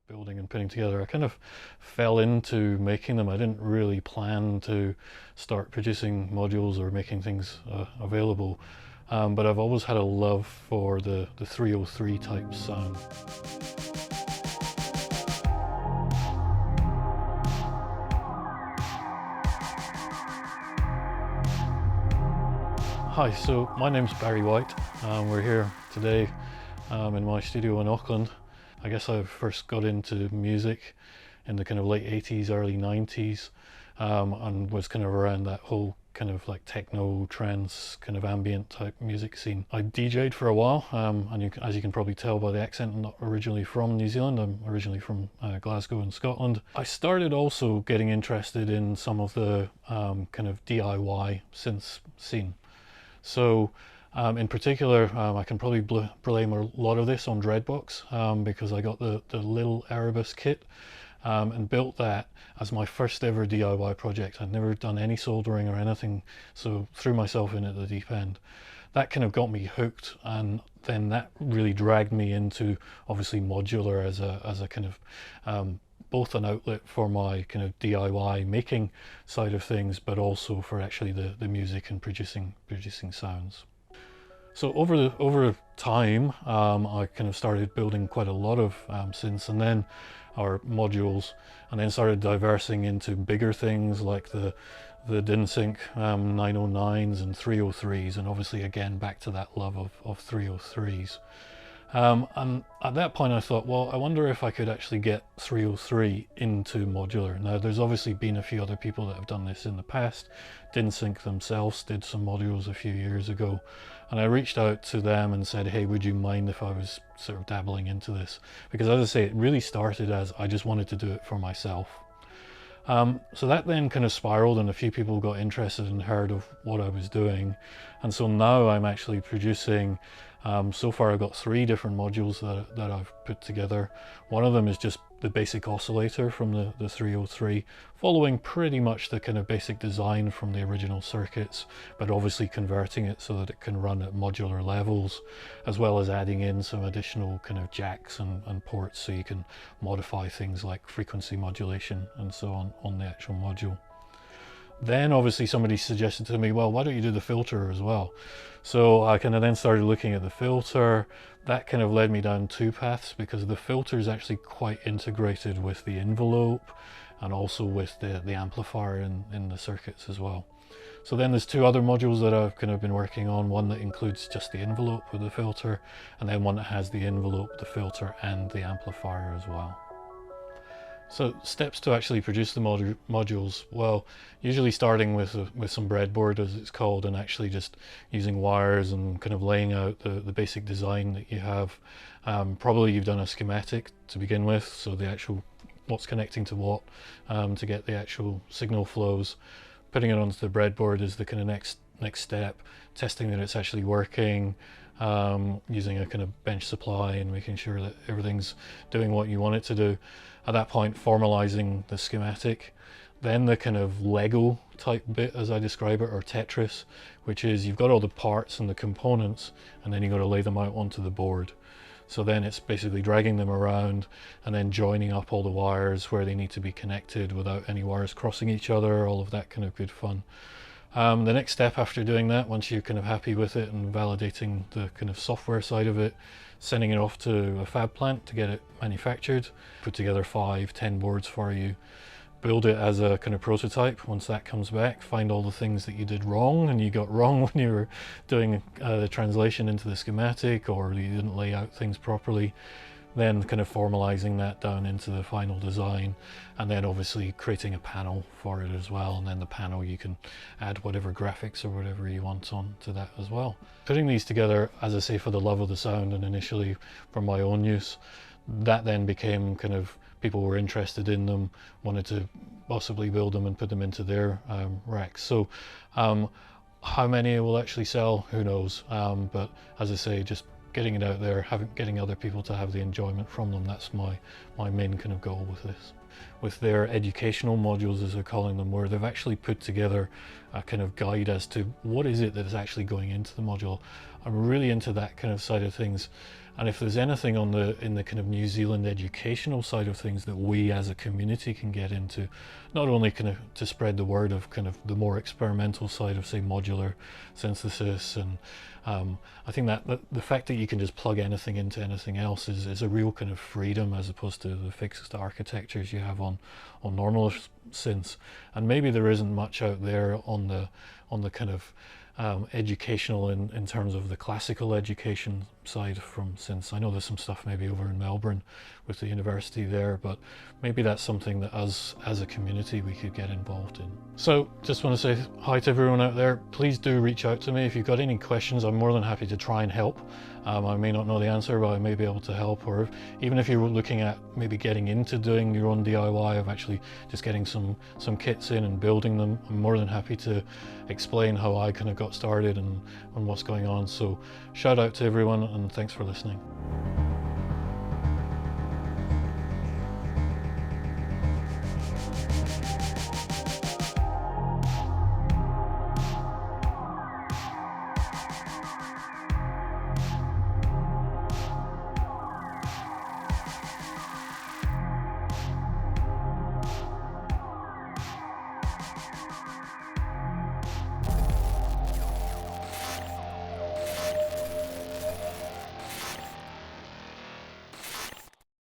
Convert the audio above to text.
building and putting together. I kind of fell into making them. I didn't really plan to start producing modules or making things available, but I've always had a love for the 303 type sound. Hi, so my name's Barry Whyte. We're here today in my studio in Auckland. I guess I first got into music in the kind of late 80s, early 90s, and was kind of around that whole kind of like techno, trance, kind of ambient type music scene. I DJ'd for a while, and as you can probably tell by the accent, I'm not originally from New Zealand. I'm originally from Glasgow in Scotland. I started also getting interested in some of the kind of DIY synth scene. So in particular, I can probably blame a lot of this on Dreadbox, because I got the little Erebus kit and built that as my first ever DIY project. I'd never done any soldering or anything, so threw myself in at the deep end. That kind of got me hooked, and then that really dragged me into obviously modular as a kind of both an outlet for my kind of DIY making side of things, but also for actually the music and producing sounds. So over time, I kind of started building quite a lot of synths or modules, and then started diversing into bigger things like the DIN-Sync 909s and 303s, and obviously again back to that love of 303s. And at that point I thought, well, I wonder if I could actually get 303 into modular. Now there's obviously been a few other people that have done this in the past. DIN-Sync themselves did some modules a few years ago, and I reached out to them and said, hey, would you mind if I was sort of dabbling into this? Because as I say, it really started as I just wanted to do it for myself. So that then kind of spiraled, and a few people got interested and heard of what I was doing, and so now I'm actually producing, so far I've got 3 different modules that I've put together. One of them is just the basic oscillator from the 303, following pretty much the kind of basic design from the original circuits, but obviously converting it so that it can run at modular levels, as well as adding in some additional kind of jacks and ports, so you can modify things like frequency modulation and so on the actual module. Then obviously somebody suggested to me, well, why don't you do the filter as well? So I kind of then started looking at the filter. That kind of led me down 2 paths, because the filter is actually quite integrated with the envelope and also with the amplifier in the circuits as well. So then there's 2 other modules that I've kind of been working on, one that includes just the envelope with the filter, and then one that has the envelope, the filter and the amplifier as well. So steps to actually produce the modules, well, usually starting with some breadboard, as it's called, and actually just using wires and kind of laying out the basic design that you have. Probably you've done a schematic to begin with, so the actual what's connecting to what, to get the actual signal flows. Putting it onto the breadboard is the kind of next step, testing that it's actually working, using a kind of bench supply and making sure that everything's doing what you want it to do. At that point, formalizing the schematic. Then the kind of Lego type bit, as I describe it, or Tetris, which is you've got all the parts and the components, and then you've got to lay them out onto the board. So then it's basically dragging them around and then joining up all the wires where they need to be connected without any wires crossing each other, all of that kind of good fun. The next step after doing that, once you're kind of happy with it and validating the kind of software side of it, sending it off to a fab plant to get it manufactured, put together 5-10 boards for you, build it as a kind of prototype. Once that comes back, find all the things that you did wrong and you got wrong when you were doing the translation into the schematic, or you didn't lay out things properly. Then kind of formalizing that down into the final design, and then obviously creating a panel for it as well, and then the panel you can add whatever graphics or whatever you want on to that as well. Putting these together, as I say, for the love of the sound and initially for my own use, that then became kind of, people were interested in them, wanted to possibly build them and put them into their racks. So how many will actually sell, who knows, but as I say, just getting it out there, getting other people to have the enjoyment from them, that's my main kind of goal with this. With their educational modules, as they're calling them, where they've actually put together a kind of guide as to what is it that is actually going into the module. I'm really into that kind of side of things. And if there's anything on in the kind of New Zealand educational side of things that we as a community can get into, not only kind of to spread the word of kind of the more experimental side of, say, modular synthesis, and I think that the fact that you can just plug anything into anything else is a real kind of freedom, as opposed to the fixed architectures you have on normal synths. And maybe there isn't much out there on the kind of educational in terms of the classical education side from synths. I know there's some stuff maybe over in Melbourne with the university there, but maybe that's something that as a community we could get involved in. So just want to say hi to everyone out there. Please do reach out to me if you've got any questions. I'm more than happy to try and help. I may not know the answer, but I may be able to help. Or even if you're looking at maybe getting into doing your own DIY of actually just getting some kits in and building them, I'm more than happy to explain how I kind of got started and what's going on. So shout out to everyone, and thanks for listening.